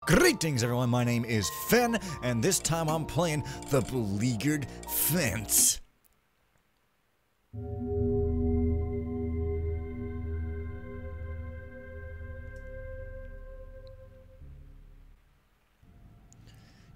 Greetings everyone, my name is Fenn, and this time I'm playing the Beleaguered Fence.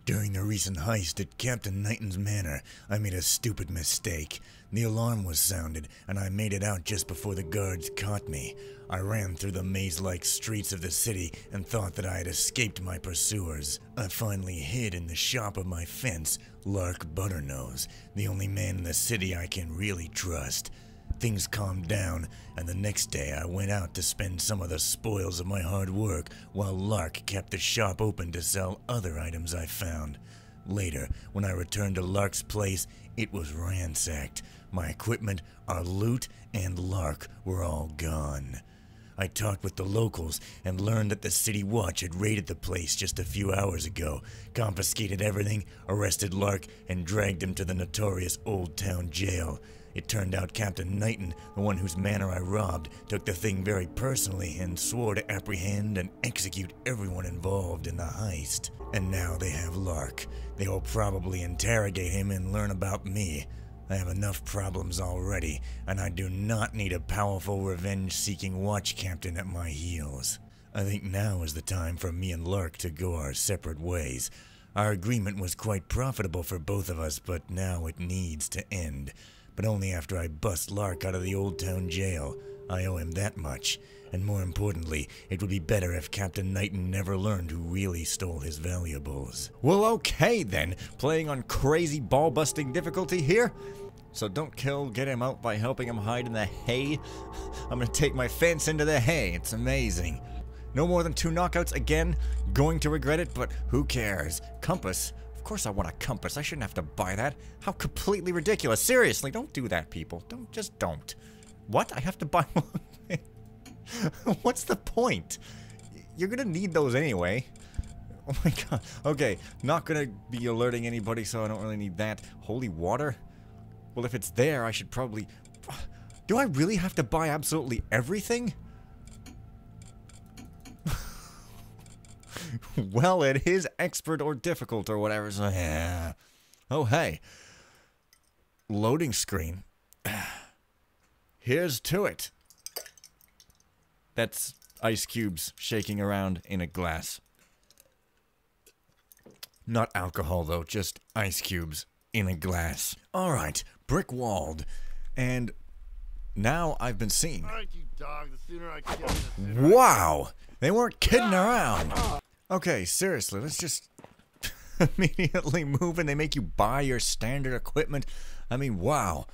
During the recent heist at Captain Knighton's manor, I made a stupid mistake. The alarm was sounded, and I made it out just before the guards caught me. I ran through the maze-like streets of the city and thought that I had escaped my pursuers. I finally hid in the shop of my fence, Lark Butternose, the only man in the city I can really trust. Things calmed down, and the next day I went out to spend some of the spoils of my hard work, while Lark kept the shop open to sell other items I found. Later, when I returned to Lark's place, it was ransacked. My equipment, our loot, and Lark were all gone. I talked with the locals and learned that the city watch had raided the place just a few hours ago, confiscated everything, arrested Lark, and dragged him to the notorious Old Town Jail. It turned out Captain Knighton, the one whose manor I robbed, took the thing very personally and swore to apprehend and execute everyone involved in the heist. And now they have Lark. They will probably interrogate him and learn about me. I have enough problems already, and I do not need a powerful revenge-seeking watch captain at my heels. I think now is the time for me and Lark to go our separate ways. Our agreement was quite profitable for both of us, but now it needs to end. But only after I bust Lark out of the Old Town Jail. I owe him that much. And more importantly, it would be better if Captain Knighton never learned who really stole his valuables. Well, okay then. Playing on crazy ball-busting difficulty here? So don't get him out by helping him hide in the hay. I'm gonna take my fence into the hay. It's amazing. No more than 2 knockouts again. Going to regret it, but who cares? Compass? Of course I want a compass. I shouldn't have to buy that. How completely ridiculous. Seriously, don't do that, people. Just don't. What? I have to buy one? What's the point? You're gonna need those anyway. Oh my god. Okay, not gonna be alerting anybody, so I don't really need that. Holy water? Well, if it's there, I should probably... Do I really have to buy absolutely everything? Well, it is expert or difficult or whatever, so yeah. Oh, hey. Loading screen. Here's to it. That's ice cubes shaking around in a glass. Not alcohol, though, just ice cubes in a glass. Alright, brick-walled. And now I've been seen. Alright, you dog, the sooner I kill you, the sooner Wow! They weren't kidding around. Okay, seriously, let's just immediately move and they make you buy your standard equipment. I mean, wow.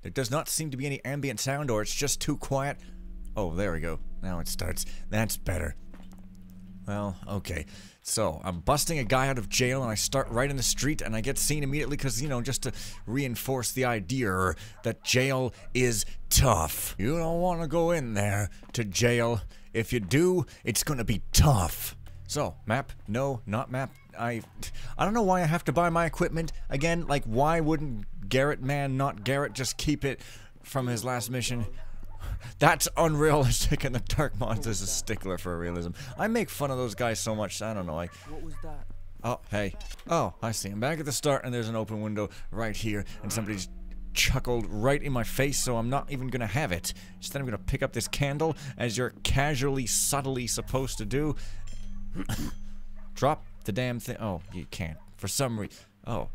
There does not seem to be any ambient sound, or it's just too quiet. Oh, there we go. Now it starts. That's better. Well, okay. So, I'm busting a guy out of jail and I start right in the street and I get seen immediately because, you know, just to reinforce the idea that jail is tough. You don't want to go in there to jail. If you do, it's gonna be tough. So, map? No, not map. I don't know why I have to buy my equipment again. Like, why wouldn't Garrett Man, not Garrett, just keep it from his last mission? That's unrealistic, and the Dark Mods is a stickler for realism. I make fun of those guys so much, I don't know, What was that? Oh, hey. Oh, I see. I'm back at the start, and there's an open window right here, and somebody's chuckled right in my face, so I'm not even gonna have it. Instead, I'm gonna pick up this candle, as you're casually, subtly supposed to do. Drop the damn thing. Oh, you can't. For some reason. Oh.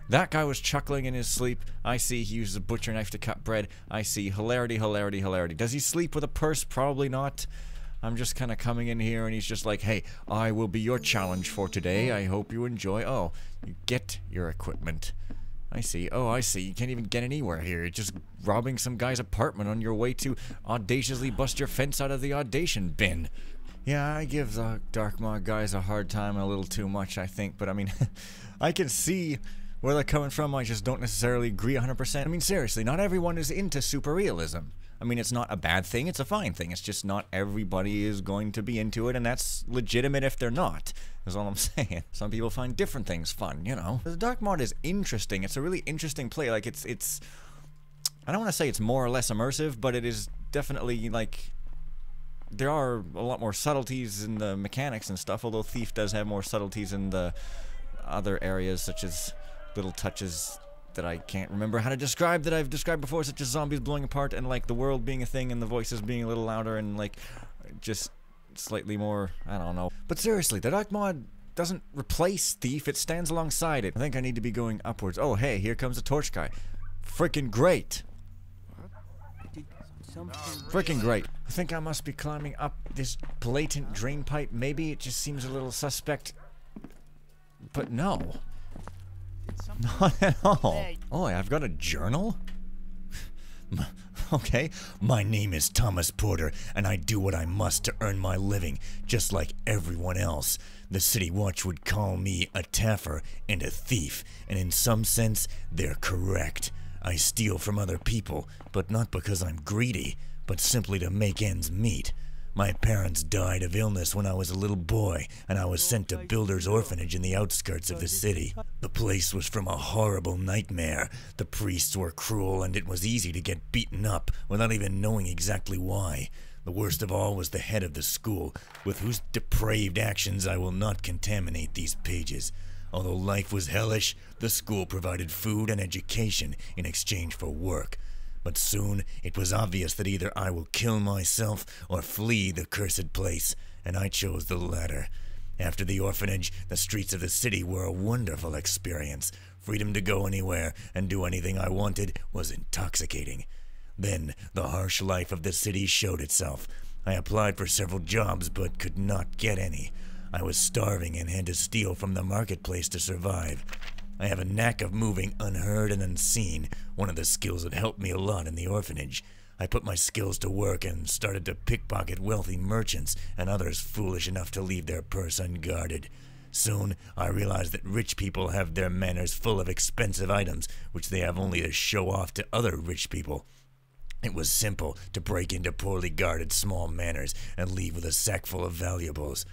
That guy was chuckling in his sleep. I see he uses a butcher knife to cut bread. I see. Hilarity, hilarity, hilarity. Does he sleep with a purse? Probably not. I'm just kind of coming in here and he's just like, hey, I will be your challenge for today. I hope you enjoy. Oh, you get your equipment. I see. Oh, I see. You can't even get anywhere here. You're just robbing some guy's apartment on your way to audaciously bust your fence out of the audition bin. Yeah, I give the Dark Mod guys a hard time a little too much, I think. But I mean, I can see where they're coming from. I just don't necessarily agree 100%. I mean, seriously, not everyone is into super realism. I mean, it's not a bad thing, it's a fine thing. It's just not everybody is going to be into it, and that's legitimate if they're not, is all I'm saying. Some people find different things fun, you know. The Dark Mod is interesting. It's a really interesting play. Like, it's I don't want to say it's more or less immersive, but it is definitely, like, there are a lot more subtleties in the mechanics and stuff, although Thief does have more subtleties in the other areas, such as little touches that I can't remember how to describe that I've described before, such as zombies blowing apart and like the world being a thing and the voices being a little louder and like just slightly more, I don't know. But seriously, the Dark Mod doesn't replace Thief, it stands alongside it. I think I need to be going upwards. Oh hey, here comes the torch guy. Freaking great. Freaking great. I think I must be climbing up this blatant drain pipe. Maybe it just seems a little suspect. But no. Not at all. Oh, I've got a journal? Okay. My name is Thomas Porter, and I do what I must to earn my living, just like everyone else. The City Watch would call me a taffer and a thief, and in some sense, they're correct. I steal from other people, but not because I'm greedy, but simply to make ends meet. My parents died of illness when I was a little boy, and I was sent to Builder's Orphanage in the outskirts of the city. The place was from a horrible nightmare. The priests were cruel, and it was easy to get beaten up without even knowing exactly why. The worst of all was the head of the school, with whose depraved actions I will not contaminate these pages. Although life was hellish, the school provided food and education in exchange for work. But soon it was obvious that either I will kill myself or flee the cursed place, and I chose the latter. After the orphanage, the streets of the city were a wonderful experience. Freedom to go anywhere and do anything I wanted was intoxicating. Then the harsh life of the city showed itself. I applied for several jobs but could not get any. I was starving and had to steal from the marketplace to survive. I have a knack of moving unheard and unseen, one of the skills that helped me a lot in the orphanage. I put my skills to work and started to pickpocket wealthy merchants and others foolish enough to leave their purse unguarded. Soon, I realized that rich people have their manners full of expensive items, which they have only to show off to other rich people. It was simple to break into poorly guarded small manors and leave with a sack full of valuables.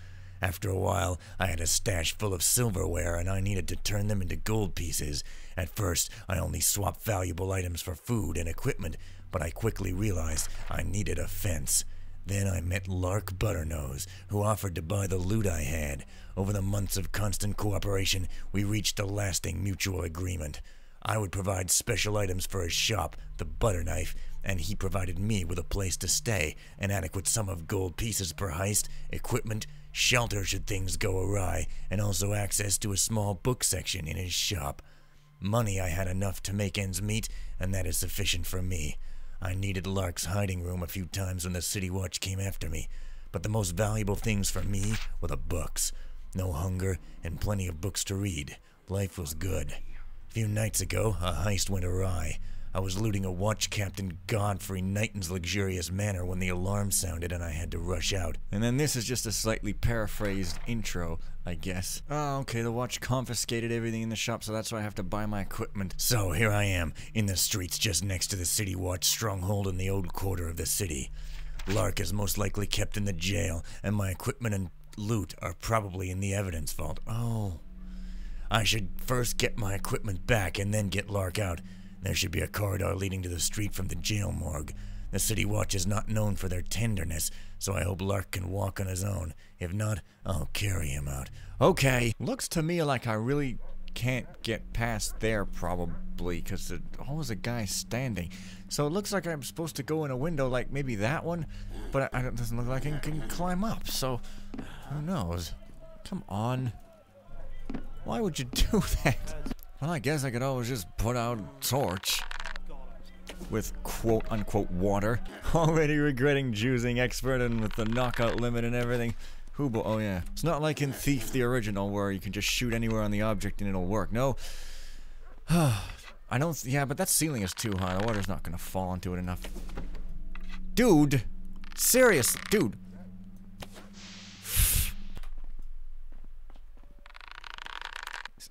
After a while, I had a stash full of silverware and I needed to turn them into gold pieces. At first, I only swapped valuable items for food and equipment, but I quickly realized I needed a fence. Then I met Lark Butternose, who offered to buy the loot I had. Over the months of constant cooperation, we reached a lasting mutual agreement. I would provide special items for his shop, the butter knife, and he provided me with a place to stay, an adequate sum of gold pieces per heist, equipment, shelter should things go awry, and also access to a small book section in his shop. Money I had enough to make ends meet, and that is sufficient for me. I needed Lark's hiding room a few times when the City Watch came after me, but the most valuable things for me were the books. No hunger, and plenty of books to read. Life was good. A few nights ago, a heist went awry. I was looting a watch captain Godfrey Knighton's luxurious manor when the alarm sounded and I had to rush out. And then this is just a slightly paraphrased intro, I guess. Oh, okay, the watch confiscated everything in the shop, so that's why I have to buy my equipment. So here I am, in the streets just next to the City Watch stronghold in the old quarter of the city. Lark is most likely kept in the jail, and my equipment and loot are probably in the evidence vault. Oh. I should first get my equipment back and then get Lark out. There should be a corridor leading to the street from the jail morgue. The City Watch is not known for their tenderness, so I hope Lark can walk on his own. If not, I'll carry him out. Okay. Looks to me like I really can't get past there, probably, because there's always a guy standing. So it looks like I'm supposed to go in a window like maybe that one, but it doesn't look like I can climb up, so who knows? Come on. Why would you do that? Well, I guess I could always just put out a torch with quote-unquote water. Already regretting choosing expert and with the knockout limit and everything. Oh yeah. It's not like in Thief the original where you can just shoot anywhere on the object and it'll work. No. I don't... Yeah, but that ceiling is too high. The water's not gonna fall into it enough. Dude! Seriously, dude! This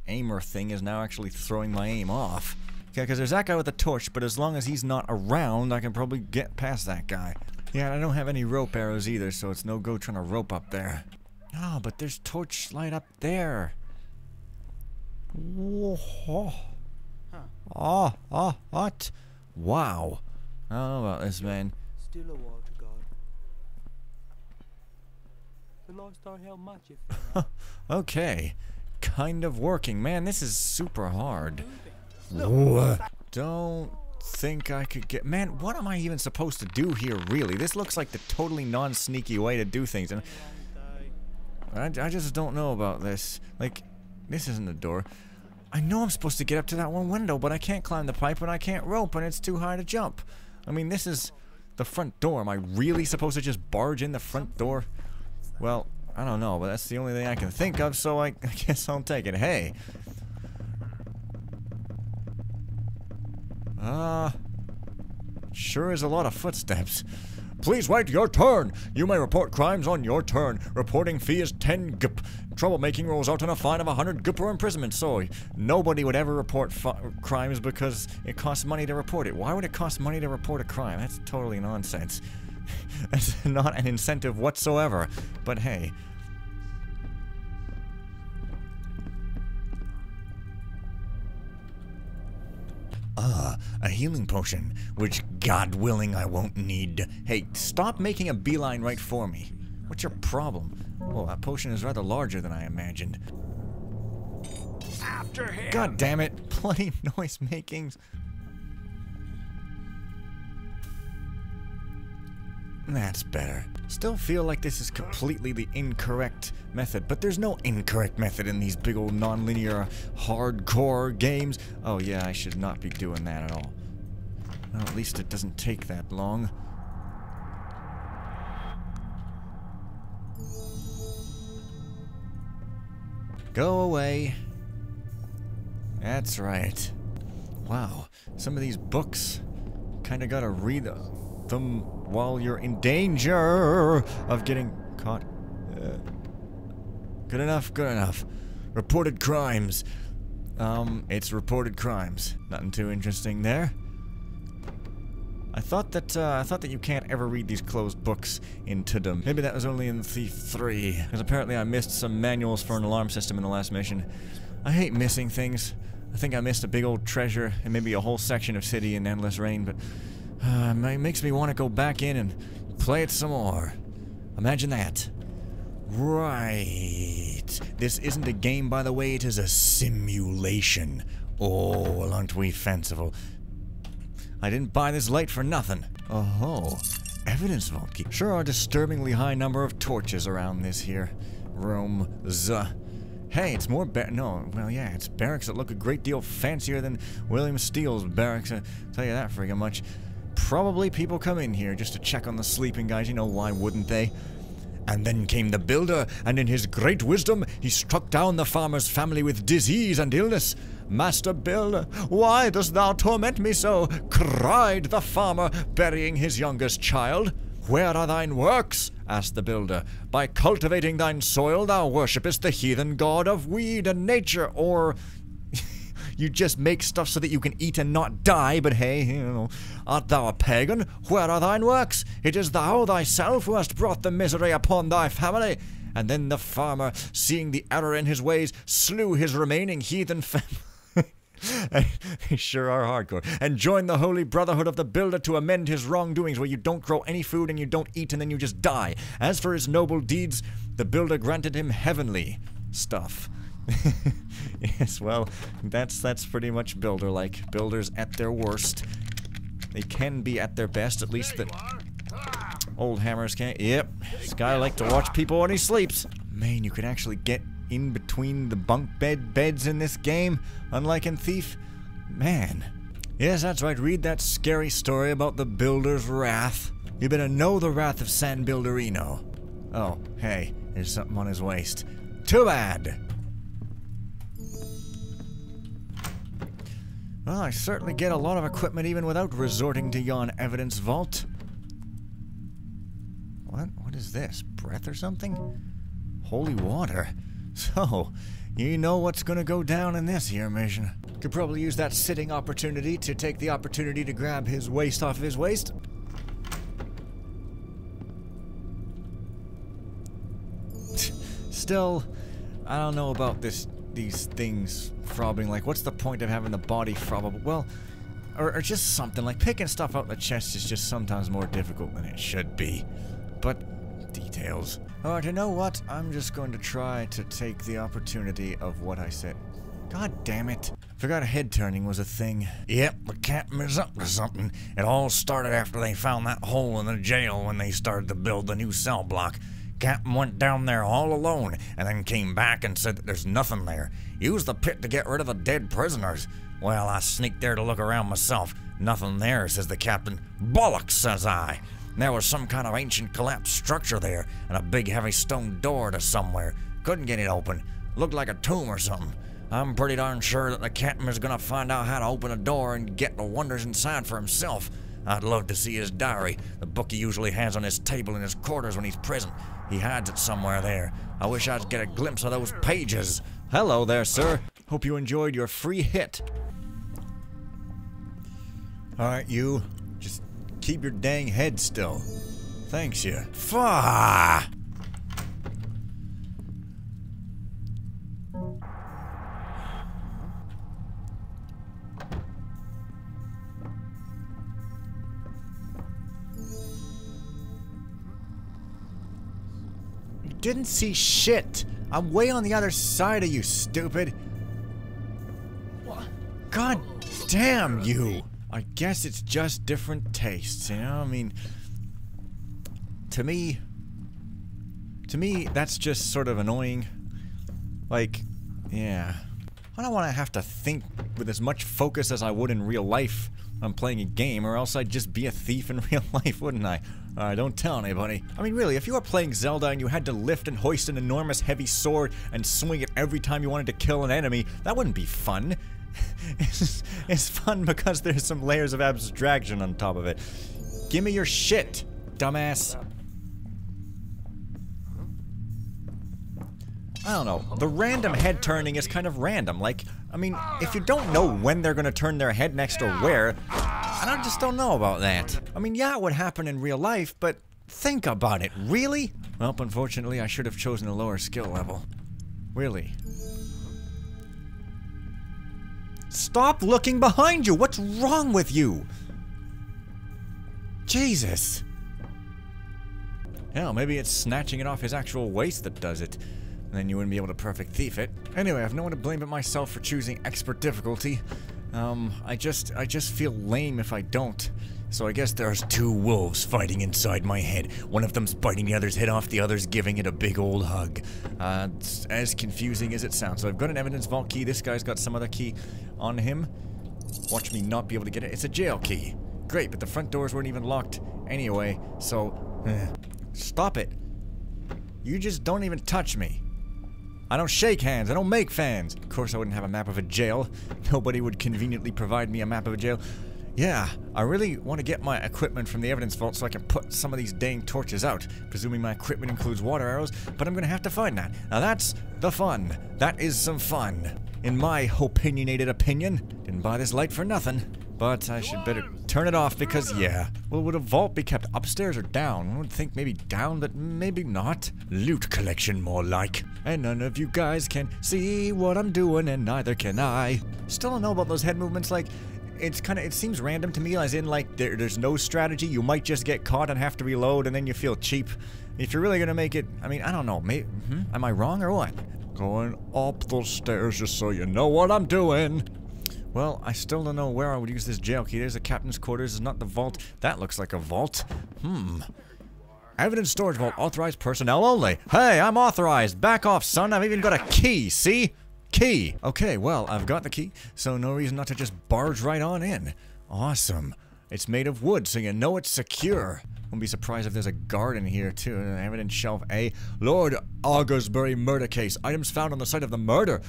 aimer thing is now actually throwing my aim off. Okay, because there's that guy with the torch, but as long as he's not around, I can probably get past that guy. Yeah, I don't have any rope arrows either, so it's no go trying to rope up there. Oh, but there's torchlight up there. Whoa. What? Wow. I don't know about this, man. Still a while to go. Okay. Kind of working. Man, this is super hard. Don't think I could get... Man, what am I even supposed to do here, really? This looks like the totally non-sneaky way to do things, and I just don't know about this. Like, this isn't a door. I know I'm supposed to get up to that one window, but I can't climb the pipe and I can't rope and it's too high to jump. I mean, this is the front door. Am I really supposed to just barge in the front door? Well, I don't know, but that's the only thing I can think of, so I guess I'll take it. Hey. Sure is a lot of footsteps. Please wait your turn. You may report crimes on your turn. Reporting fee is 10 gup. Troublemaking rolls out in a fine of 100 gup or imprisonment. So, nobody would ever report crimes because it costs money to report it. Why would it cost money to report a crime? That's totally nonsense. That's not an incentive whatsoever. But hey. A healing potion, which, God willing, I won't need. Hey, stop making a beeline right for me. What's your problem? Oh, that potion is rather larger than I imagined. After him. God damn it. Bloody noise makings. That's better. Still feel like this is completely the incorrect method, but there's no incorrect method in these big old non-linear hardcore games. Oh yeah, I should not be doing that at all. Well, at least it doesn't take that long. Go away. That's right. Wow, some of these books kinda gotta read them while you're in danger of getting caught. Good enough, good enough. Reported crimes. It's reported crimes. Nothing too interesting there. I thought that you can't ever read these closed books into them. Maybe that was only in Thief 3, because apparently I missed some manuals for an alarm system in the last mission. I hate missing things. I think I missed a big old treasure and maybe a whole section of City in Endless Rain, but it makes me want to go back in and play it some more. Imagine that. Right. This isn't a game, by the way, it is a simulation. Oh, aren't we fanciful? I didn't buy this light for nothing. Oh, evidence vault key. Sure are a disturbingly high number of torches around this here room. Hey, it's more it's barracks that look a great deal fancier than William Steele's barracks. I'll tell you that friggin' much. Probably people come in here just to check on the sleeping guys. You know, why wouldn't they? And then came the builder, and in his great wisdom, he struck down the farmer's family with disease and illness. Master Builder, why dost thou torment me so? Cried the farmer, burying his youngest child. Where are thine works? Asked the builder. By cultivating thine soil, thou worshipest the heathen god of weed and nature, or... You just make stuff so that you can eat and not die, but hey, you know, art thou a pagan? Where are thine works? It is thou thyself who hast brought the misery upon thy family. And then the farmer, seeing the error in his ways, slew his remaining heathen family. They sure are hardcore. And joined the holy brotherhood of the builder to amend his wrongdoings, where you don't grow any food and you don't eat and then you just die. As for his noble deeds, the builder granted him heavenly stuff. Yes, well, that's pretty much builder-like. Builders at their worst. They can be at their best, at least the old hammers can't. Yep, this guy likes to watch people when he sleeps. Man, you could actually get in between the bunk beds in this game, unlike in Thief. Man. Yes, that's right, read that scary story about the builder's wrath. You better know the wrath of San Builderino. Oh, hey, there's something on his waist. Too bad! Well, I certainly get a lot of equipment even without resorting to yon evidence vault. What is this? Breath or something? Holy water. So, you know what's gonna go down in this here mission. Could probably use that sitting opportunity to take the opportunity to grab his waist off of his waist. Still, I don't know about these things throbbing. Like, what's the point of having the body throbbable? Well, or just something. Like, picking stuff out of the chest is just sometimes more difficult than it should be. But, details. Alright, you know what? I'm just going to try to take the opportunity of what I said. God damn it. Forgot head turning was a thing. Yep, the captain is up to something. It all started after they found that hole in the jail when they started to build the new cell block. Captain went down there all alone and then came back and said that there's nothing there. Used the pit to get rid of the dead prisoners. Well, I sneaked there to look around myself. Nothing there, says the captain. Bollocks, says I. There was some kind of ancient collapsed structure there and a big heavy stone door to somewhere. Couldn't get it open. Looked like a tomb or something. I'm pretty darn sure that the captain is gonna find out how to open a door and get the wonders inside for himself. I'd love to see his diary, the book he usually has on his table in his quarters when he's present. He hides it somewhere there. I wish I'd get a glimpse of those pages. Hello there, sir. Hope you enjoyed your free hit. Alright, you. Just keep your dang head still. Thanks, you. Fah! Didn't see shit. I'm way on the other side of you, stupid. God damn you. I guess it's just different tastes, you know? I mean, to me, that's just sort of annoying. Like, yeah. I don't want to have to think with as much focus as I would in real life when I'm playing a game, or else I'd just be a thief in real life, wouldn't I? Don't tell anybody. I mean, really, if you were playing Zelda and you had to lift and hoist an enormous heavy sword and swing it every time you wanted to kill an enemy, that wouldn't be fun. It's fun because there's some layers of abstraction on top of it. Give me your shit, dumbass. I don't know. The random head turning is kind of random. Like, I mean, if you don't know when they're gonna turn their head next or where, I just don't know about that. I mean, yeah, it would happen in real life, but think about it. Really? Well, unfortunately, I should have chosen a lower skill level. Really. Stop looking behind you! What's wrong with you? Jesus. Hell, maybe it's snatching it off his actual waist that does it. And then you wouldn't be able to perfect thief it. Anyway, I've no one to blame but myself for choosing expert difficulty. I just feel lame if I don't. So I guess there's two wolves fighting inside my head. One of them's biting the other's head off, the other's giving it a big old hug. It's as confusing as it sounds. So I've got an evidence vault key. This guy's got some other key on him. Watch me not be able to get it. It's a jail key. Great, but the front doors weren't even locked anyway, so... Stop it. You just don't even touch me. I don't shake hands, I don't make fans. Of course I wouldn't have a map of a jail. Nobody would conveniently provide me a map of a jail. Yeah, I really want to get my equipment from the evidence vault so I can put some of these dang torches out. Presuming my equipment includes water arrows, but I'm gonna have to find that. Now that's the fun. That is some fun. In my opinionated opinion. Didn't buy this light for nothing. But I should better turn it off because, yeah. Well, would a vault be kept upstairs or down? I would think maybe down, but maybe not. Loot collection, more like. And none of you guys can see what I'm doing, and neither can I. Still don't know about those head movements, like... it seems random to me, as in, like, there's no strategy. You might just get caught and have to reload, and then you feel cheap. If you're really gonna make it... I mean, I don't know. Am I wrong or what? Going up those stairs just so you know what I'm doing. Well, I still don't know where I would use this jail key. There's the captain's quarters. It's not the vault. That looks like a vault. Evidence storage vault. Authorized personnel only. Hey, I'm authorized. Back off, son. I've even got a key. See? Key. Okay, well, I've got the key, so no reason not to just barge right on in. Awesome. It's made of wood, so you know it's secure. Won't be surprised if there's a guard in here, too. Evidence shelf A. Lord Augusbury murder case. Items found on the site of the murder.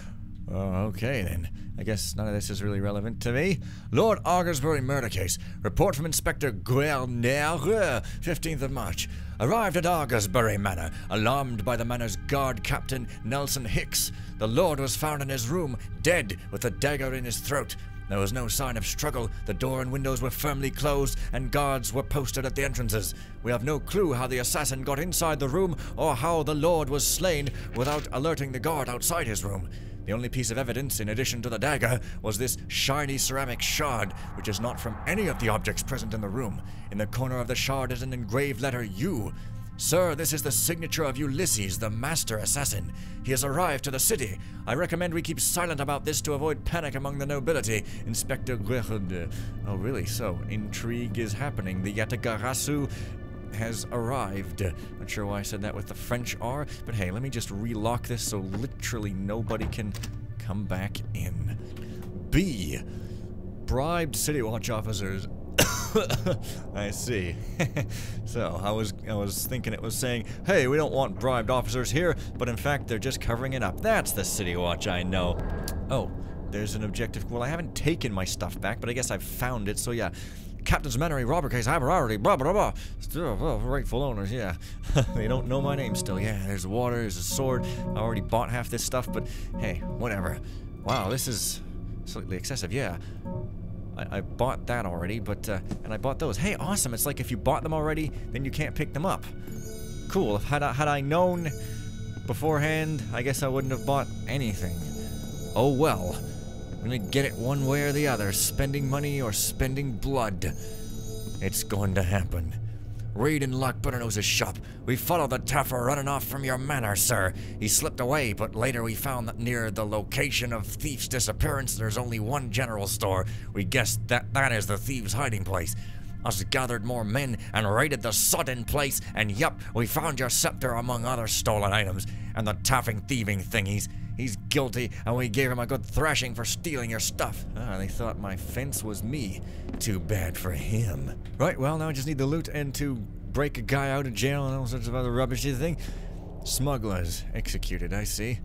Okay, then. I guess none of this is really relevant to me. Lord Augusbury murder case. Report from Inspector Guernier, 15th of March. Arrived at Augusbury Manor, alarmed by the manor's guard captain, Nelson Hicks. The lord was found in his room, dead, with a dagger in his throat. There was no sign of struggle. The door and windows were firmly closed, and guards were posted at the entrances. We have no clue how the assassin got inside the room, or how the lord was slain without alerting the guard outside his room. The only piece of evidence, in addition to the dagger, was this shiny ceramic shard, which is not from any of the objects present in the room. In the corner of the shard is an engraved letter U. Sir, this is the signature of Ulysses, the master assassin. He has arrived to the city. I recommend we keep silent about this to avoid panic among the nobility. Inspector Beleaguered. Oh, really? So, intrigue is happening. The Yatagarasu has arrived. Not sure why I said that with the French R, but hey, let me just relock this so literally nobody can come back in. B. Bribed City Watch officers. I see. So, I was thinking it was saying, hey, we don't want bribed officers here, but in fact, they're just covering it up. That's the City Watch I know. Oh, there's an objective. Well, I haven't taken my stuff back, but I guess I've found it, so yeah. Captain's Mannery, robber case, priority, blah, blah, blah. Still, well, rightful owners, yeah. They don't know my name still. Yeah, there's water, there's a sword. I already bought half this stuff, but hey, whatever. Wow, this is slightly excessive, yeah. I bought that already, but, and I bought those. Hey, awesome, it's like if you bought them already, then you can't pick them up. Cool, had I known beforehand, I guess I wouldn't have bought anything. Oh well. I'm gonna get it one way or the other, spending money or spending blood. It's going to happen. Raid in Lockbutternose's shop. We followed the Taffer running off from your manor, sir. He slipped away, but later we found that near the location of thief's disappearance, there's only one general store. We guessed that is the thieves' hiding place. Us gathered more men and raided the sodden place, and yup, we found your scepter among other stolen items, and the taffing thieving thingies. He's guilty, and we gave him a good thrashing for stealing your stuff. Ah, they thought my fence was me. Too bad for him. Right, well, now I just need the loot and to break a guy out of jail and all sorts of other rubbishy thing. Smugglers executed, I see.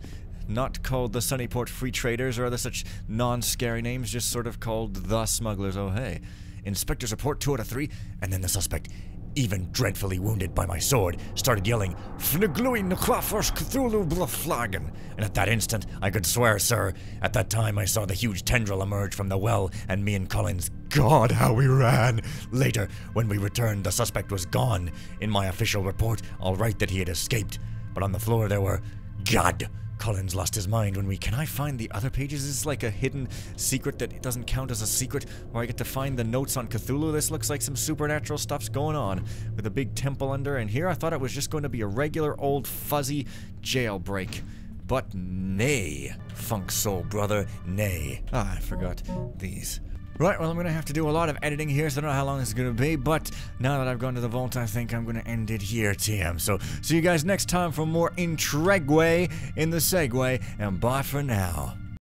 Not called the Sunnyport Free Traders or other such non-scary names, just sort of called the smugglers. Oh, hey. Inspector's report 2 out of 3, and then the suspect, even dreadfully wounded by my sword, started yelling, Fnugluin Nuklafos Cthulhu Blaflagen. And at that instant, I could swear, sir, at that time I saw the huge tendril emerge from the well, and me and Collins, God, how we ran! Later, when we returned, the suspect was gone. In my official report, I'll write that he had escaped. But on the floor there were, God! Collins lost his mind when we... Can I find the other pages? Is this like a hidden secret that doesn't count as a secret? Where I get to find the notes on Cthulhu? This looks like some supernatural stuff's going on. With a big temple under, and here I thought it was just going to be a regular old fuzzy jailbreak. But nay, Funk Soul Brother, nay. Ah, I forgot these. Right, well, I'm going to have to do a lot of editing here, so I don't know how long this is going to be, but now that I've gone to the vault, I think I'm going to end it here, TM. So, see you guys next time for more Intrigue in the Segway, and bye for now.